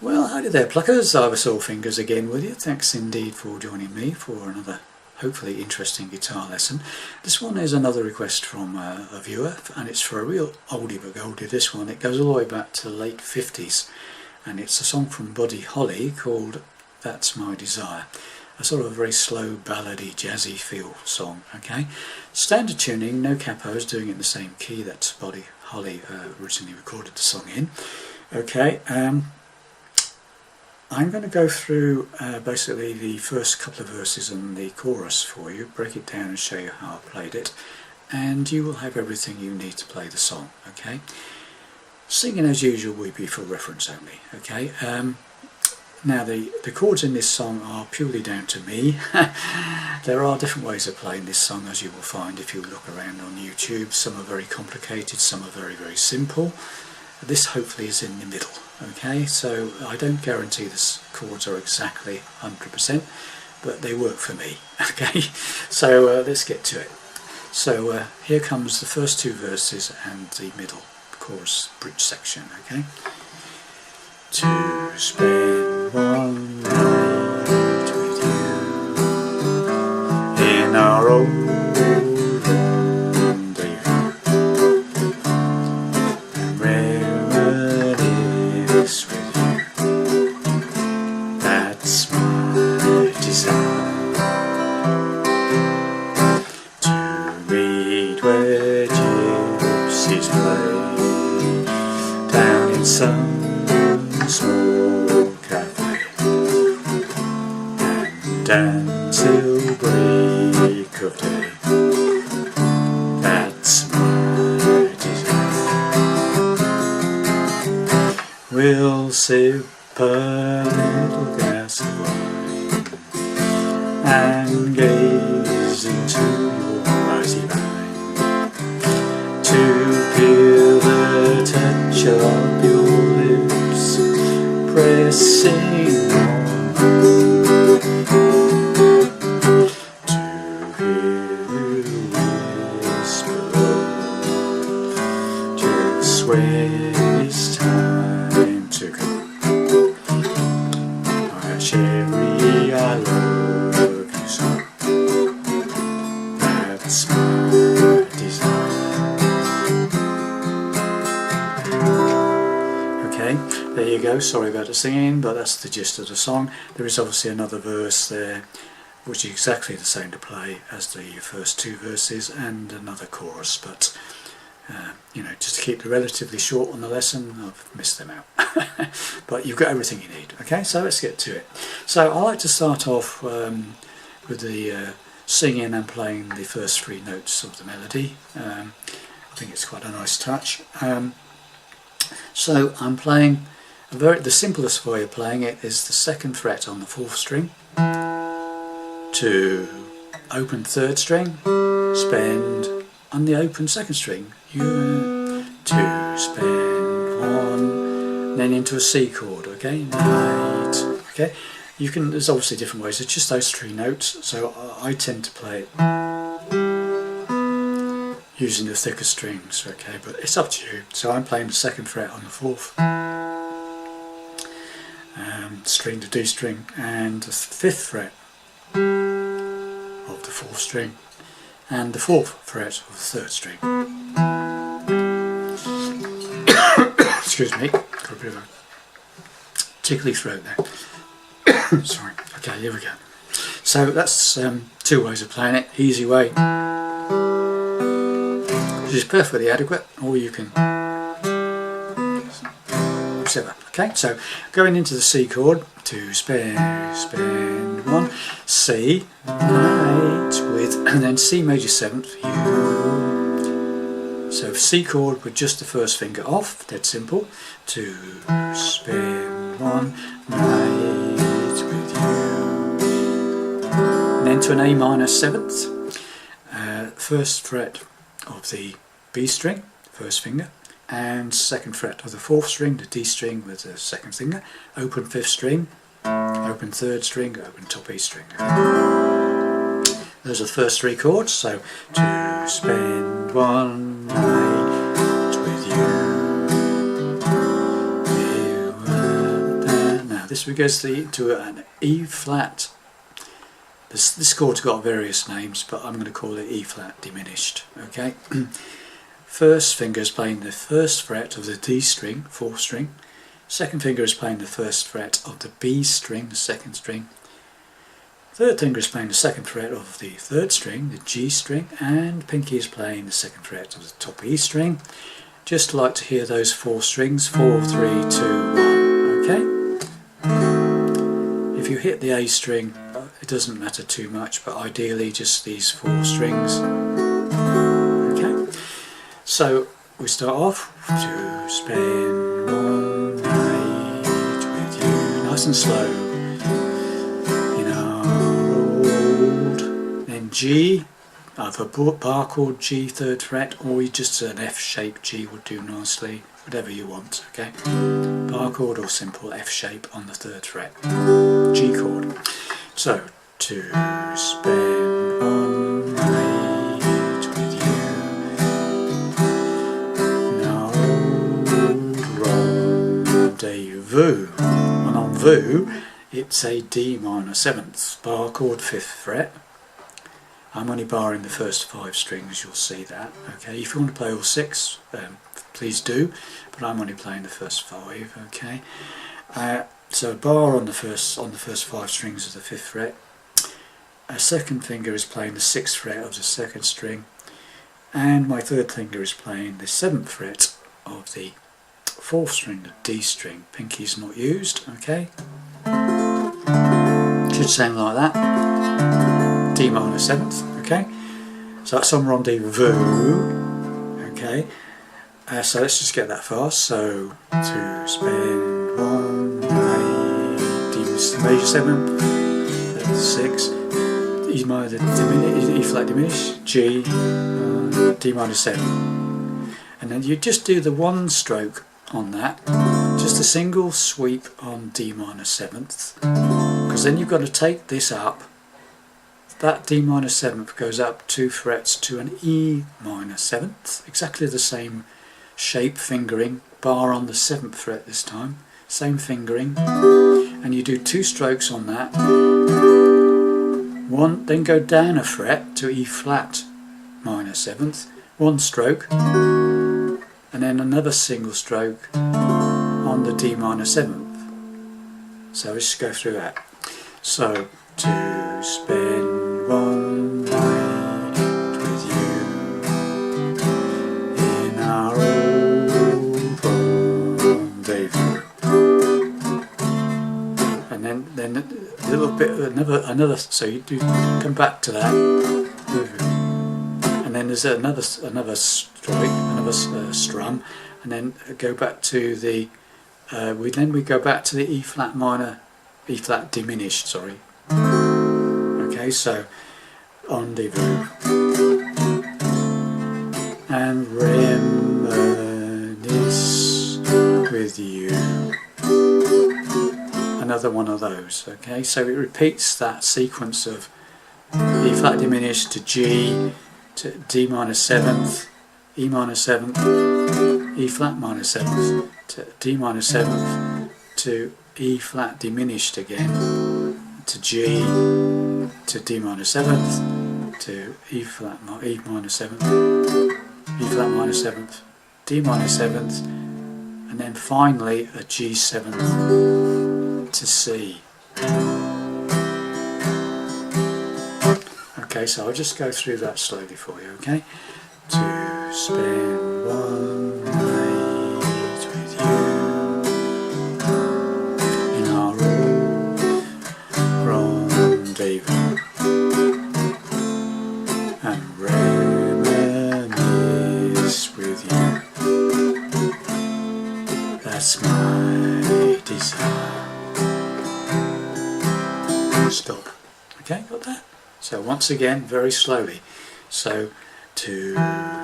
Well, howdy there pluckers, Ivysaur Fingers again with you. Thanks indeed for joining me for another hopefully interesting guitar lesson. This one is another request from a viewer, and it's for a real oldie but goldie. This one, it goes all the way back to the late 50s, and it's a song from Buddy Holly called That's My Desire. A sort of a very slow, ballady, jazzy feel song, okay? Standard tuning, no capos, doing it in the same key that Buddy Holly originally recorded the song in. Okay, I'm going to go through basically the first couple of verses and the chorus for you, break it down and show you how I played it, and you will have everything you need to play the song, okay? Singing as usual will be for reference only, okay? Now the chords in this song are purely down to me. There are different ways of playing this song, as you will find if you look around on YouTube. Some are very complicated, some are very, very simple. This hopefully is in the middle, okay? So I don't guarantee the chords are exactly 100%, but they work for me, okay? So let's get to it. So here comes the first two verses and the middle chorus bridge section, okay? To spend one night with you in our old some small cafe and dance till break of day. That's my desire. We'll sip a little glass of wine and gaze into your rosy mind to feel the touch of your lips pressing on, to hear you whisper, just when it's time to go. My cherry, I love you so. That's my desire. There you go, sorry about the singing, but that's the gist of the song. There is obviously another verse there which is exactly the same to play as the first two verses, and another chorus, but you know, just to keep it relatively short on the lesson, I've missed them out. But you've got everything you need, okay? So let's get to it. So I like to start off with the singing and playing the first three notes of the melody. I think it's quite a nice touch. So I'm playing, the simplest way of playing it is the second fret on the fourth string, to open third string, spend on the open second string, to spend one, then into a C chord, okay, night, okay. You can, there's obviously different ways, it's just those three notes, so I tend to play it using the thicker strings, okay, but it's up to you. So I'm playing the second fret on the fourth string, the D string, and the fifth fret of the fourth string, and the fourth fret of the third string. Excuse me, got a bit of a tickly throat there. Sorry, okay, here we go. So that's two ways of playing it. Easy way, which is perfectly adequate, or you can whichever. Okay, so going into the C chord, to spend one, C, night with, and then C major seventh, you. So C chord with just the first finger off, dead simple, to spend one night with you. And then to an A minor seventh, first fret of the B string, first finger, and second fret of the fourth string, the D string with the second finger, open fifth string, open third string, open top E string. Those are the first three chords, so to spend one night with you. this goes to an E flat. This chord's got various names, but I'm going to call it E flat diminished. Okay. First finger is playing the first fret of the D string, fourth string. Second finger is playing the first fret of the B string, the second string. Third finger is playing the second fret of the third string, the G string, and pinky is playing the second fret of the top E string. Just like to hear those four strings, 4, 3, 2, 1. Okay. If you hit the A string, it doesn't matter too much, but ideally just these four strings. Okay. So we start off to spend one night with you, nice and slow, in our old. Then G, either bar chord G, third fret, or just an F shape G would do nicely, whatever you want. Okay, bar chord or simple F shape on the third fret, G chord. So to spend one night with you. Rendezvous. And on VU, it's a D minor 7th, bar chord 5th fret. I'm only barring the first 5 strings, you'll see that. Okay, if you want to play all 6, please do, but I'm only playing the first 5. Okay, so bar on the first 5 strings of the 5th fret. A second finger is playing the 6th fret of the second string, and my third finger is playing the 7th fret of the 4th string, the D string. Pinky's not used. Okay, should sound like that. D minor 7th. Okay, so that's on Rendezvous. Okay, so let's just get that fast. So to spend one night, D major 7th, 6, E minor diminished, E flat diminished, G, D minor 7, and then you just do the one stroke on that, just a single sweep on D minor 7th, because then you've got to take this up. That D minor 7th goes up 2 frets to an E minor 7th, exactly the same shape fingering, bar on the 7th fret this time, same fingering, and you do 2 strokes on that. One, then go down a fret to E flat minor 7th, 1 stroke, and then another single stroke on the D minor 7th. So let's just go through that. So to spend one night with you in our old rendezvous, and then a little bit, another. So you do come back to that, and then there's another stroke, another strum, and then go back to the. We go back to the E flat minor, E flat diminished. Sorry. Okay, so rendezvous and reminisce with you. Another one of those. Okay, so it repeats that sequence of E flat diminished to G to D minor 7th, E minor 7th, E flat minor 7th to D minor 7th to E flat diminished again to G to D minor 7th to E minor 7th, E flat minor 7th, D minor 7th, and then finally a G 7th to C. Okay, so I'll just go through that slowly for you. Okay, to spend one night with you in our old rendezvous and reminisce with you. That's my desire. Stop. Okay, got that? So once again, very slowly. So to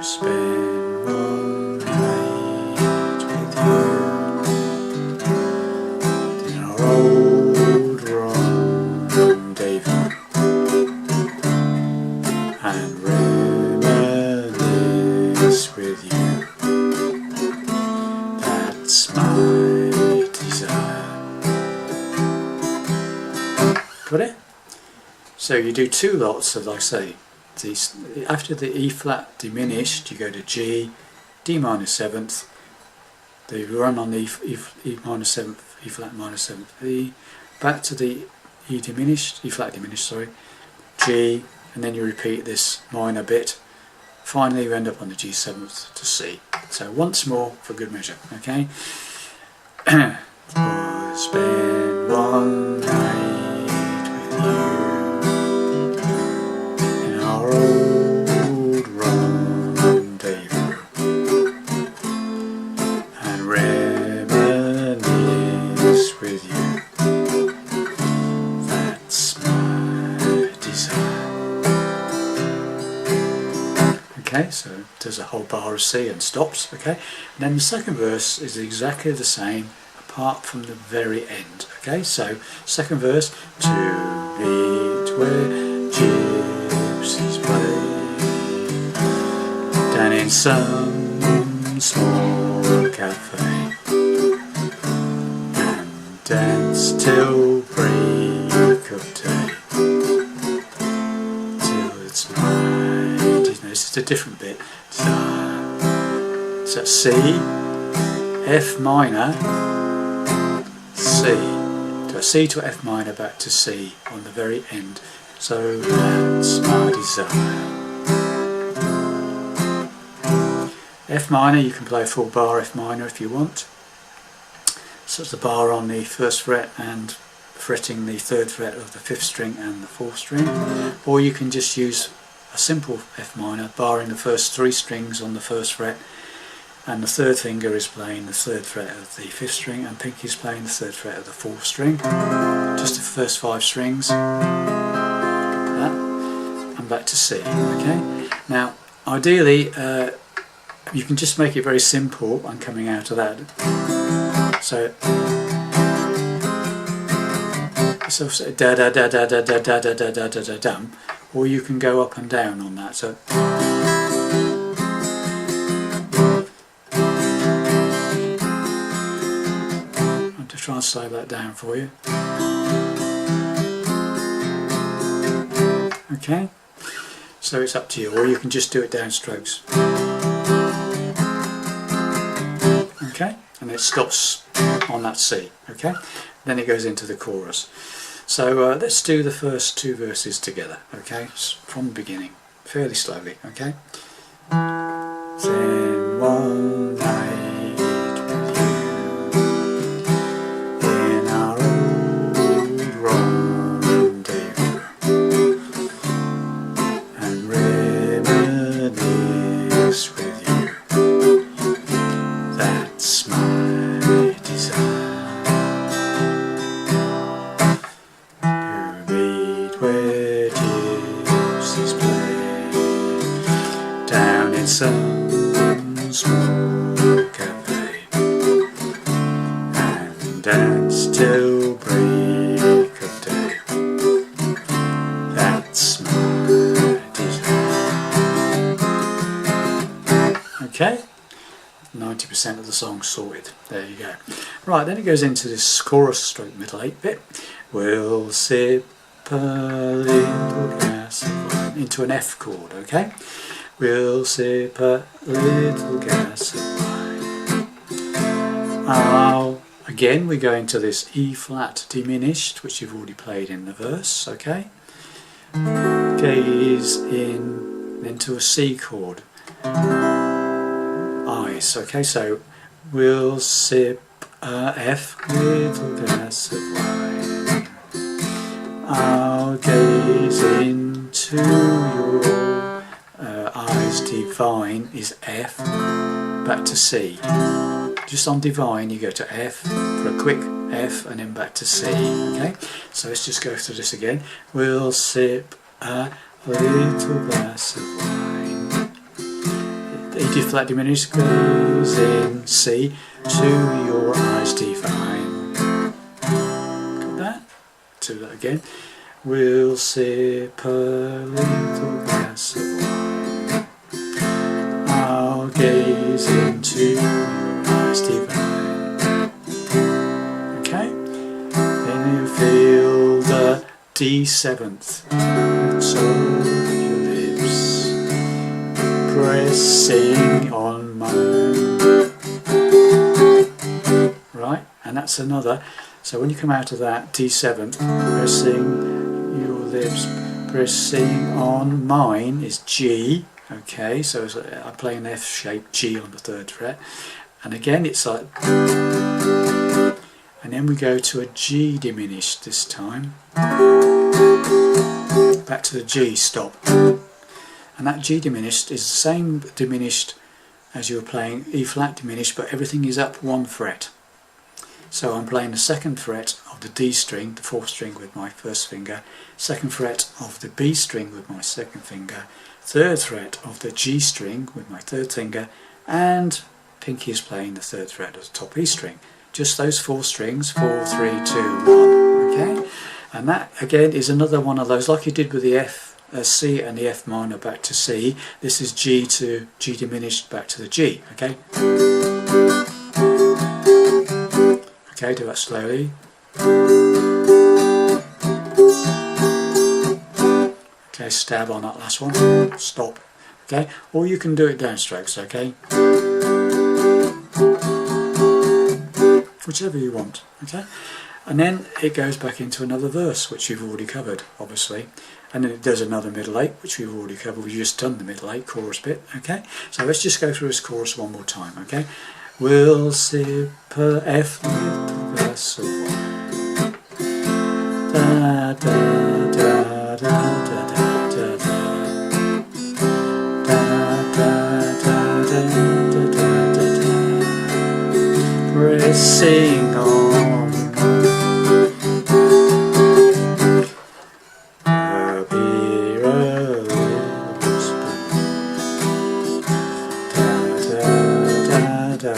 spend one night with you in our old rendezvous and reminisce with you. That's my desire. Got it? So you do two lots of, like I say, after the E flat diminished, you go to G, D minor 7th, the run on the E minor 7th, E flat minor 7th, E, back to the E diminished, E flat diminished, sorry, G, and then you repeat this minor bit. Finally you end up on the G7th to C. So once more for good measure, okay? Spend one night with you in our old rendezvous and reminisce with you. That's my desire. Okay, so there's a whole bar of C and stops, okay? And then the second verse is exactly the same apart from the very end, okay? So, second verse, to meet where gypsies play down in some small cafe and dance till break of day, till it's night. This is a different bit. So C, F minor, C. So C to F minor, back to C on the very end. So that's my desire. F minor, you can play a full bar F minor if you want. So it's the bar on the first fret and fretting the third fret of the fifth string and the fourth string. Or you can just use a simple F minor, barring the first three strings on the first fret, and the third finger is playing the third fret of the fifth string and pinky is playing the third fret of the fourth string. Just the first 5 strings, that, and back to C, okay? Now ideally you can just make it very simple and coming out of that. So da da da da da da da da da da da da dum, or you can go up and down on that. So I'll just try and slow that down for you. Okay, so it's up to you, or you can just do it down strokes. Okay, and it stops on that C. Okay, then it goes into the chorus. So let's do the first 2 verses together, okay, from the beginning, fairly slowly, okay. Then one night with you in our old rendezvous and reminisce with you. That's my desire. Where gypsies play down in some small cafe and dance till break of day. That's my desire. Okay, 90% of the song sorted. There you go. Right, then it goes into this chorus stroke middle 8 bit. We'll sip a little glass of wine, into an F chord, okay? We'll sip a little glass of wine. Again, we go into this E flat diminished, which you've already played in the verse, okay? Gaze in into a C chord. Eyes, okay? So we'll sip a F little glass of wine. I'll gaze into your eyes. Divine is F, back to C. Just on divine you go to F for a quick F and then back to C, okay? So let's just go through this again. We'll sip a little glass of wine. E flat diminished, gaze in C to your eyes divine. Got that? Do that again. We'll sip a little glass of wine. I'll gaze into your eyes divine. Okay? Then you feel the D7th. That's all your lips pressing on mine. Right, and that's another. So when you come out of that D7th, pressing your lips pressing on mine is G. Okay, so I play an F shape, G on the 3rd fret, and again it's like, and then we go to a G diminished this time, back to the G, stop, and that G diminished is the same diminished as you were playing E flat diminished, but everything is up 1 fret. So I'm playing the 2nd fret of the D string, the 4th string with my 1st finger, 2nd fret of the B string with my 2nd finger, 3rd fret of the G string with my 3rd finger, and Pinky is playing the 3rd fret of the top E string. Just those 4 strings, 4, 3, 2, 1, okay? And that again is another one of those, like you did with the F, C and the F minor back to C. This is G to G diminished back to the G, okay? Okay, do that slowly. Okay, stab on that last one. Stop. Okay, or you can do it downstrokes, okay? Whichever you want, okay? And then it goes back into another verse, which you've already covered, obviously. And then it does another middle 8, which we've already covered. We've just done the middle 8 chorus bit, okay? So let's just go through this chorus one more time, okay? We'll sip a F little glass of wine. Da da da da da da da da. Da da da da da da da da. Pressing on a beer lips. Da da da da.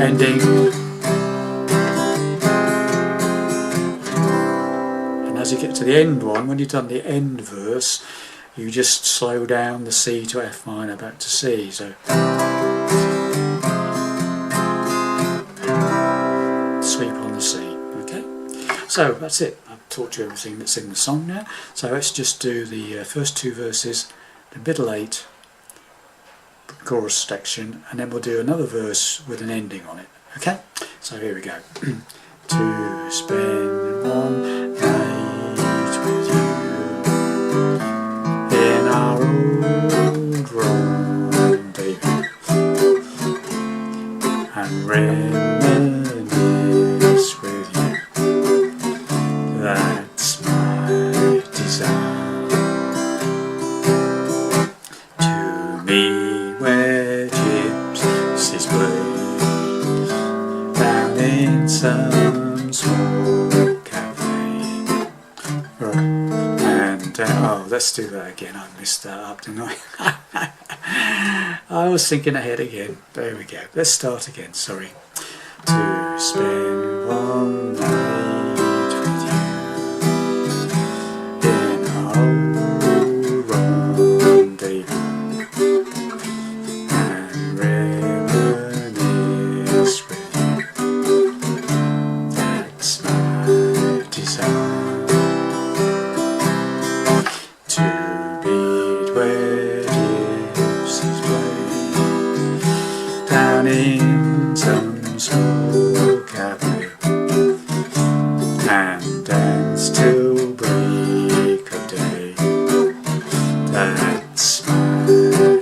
Ending, and as you get to the end one, when you've done the end verse, you just slow down the C to F minor back to C. So sweep on the C. Okay, so that's it. I've taught you everything that's in the song now. So let's just do the first 2 verses, the middle 8 chorus section, and then we'll do another verse with an ending on it. Okay, so here we go. To spend one night with you in our old rendezvous and reminisce with you, that's my desire. To me where gypsies play down in some small cafe. And oh, let's do that again. I messed that up, didn't I? I was thinking ahead again. There we go. Let's start again. Sorry. To spend one night with you in our old rendezvous. In some small cafe and dance till break of day. That's my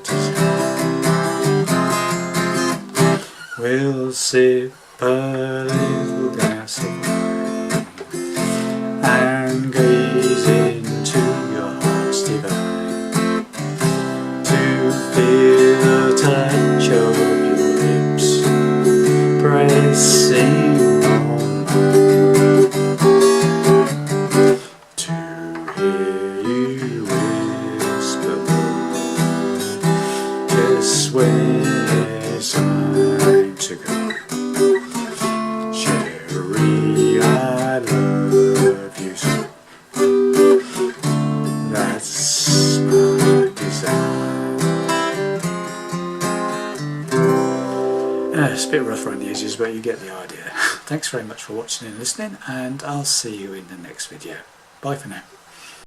desire. We'll sip a little glass of wine and gaze into your heart's divine, to feel the touch of pressing on mine, to hear you whisper just when it's time to go. Cherry, I love you so. That's my desire. It's a bit rough around the edges, but you get the idea. Thanks very much for watching and listening, and I'll see you in the next video. Bye for now.